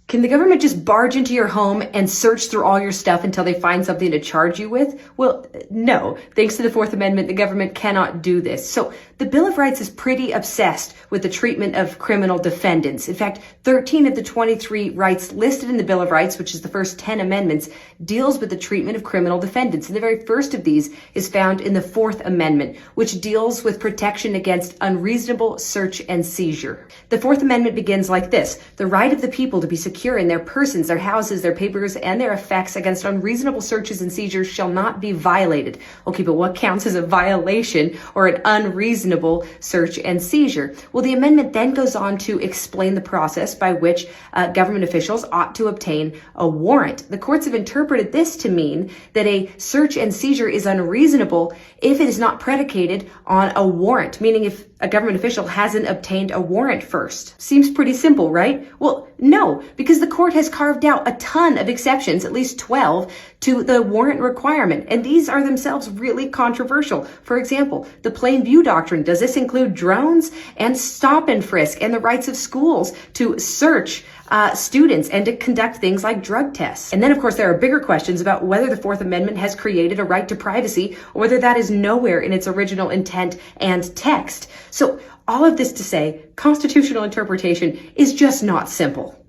Can the government just barge into your home and search through all your stuff until they find something to charge you with? Well, no. Thanks to the Fourth Amendment, the government cannot do this. So the Bill of Rights is pretty obsessed with the treatment of criminal defendants. In fact, 13 of the 23 rights listed in the Bill of Rights, which is the first 10 amendments, deals with the treatment of criminal defendants. And the very first of these is found in the Fourth Amendment, which deals with protection against unreasonable search and seizure. The Fourth Amendment begins like this: the right of the people to be secure in their persons, their houses, their papers, and their effects against unreasonable searches and seizures shall not be violated. Okay, but what counts as a violation or an unreasonable search and seizure? Well, the amendment then goes on to explain the process by which government officials ought to obtain a warrant. The courts have interpreted this to mean that a search and seizure is unreasonable if it is not predicated on a warrant, meaning if a government official hasn't obtained a warrant first. Seems pretty simple, right? Well, no, because the court has carved out a ton of exceptions, at least 12, to the warrant requirement. And these are themselves really controversial. For example, the plain view doctrine. Does this include drones and stop and frisk and the rights of schools to search students and to conduct things like drug tests? And then, of course, there are bigger questions about whether the Fourth Amendment has created a right to privacy or whether that is nowhere in its original intent and text. So all of this to say, constitutional interpretation is just not simple.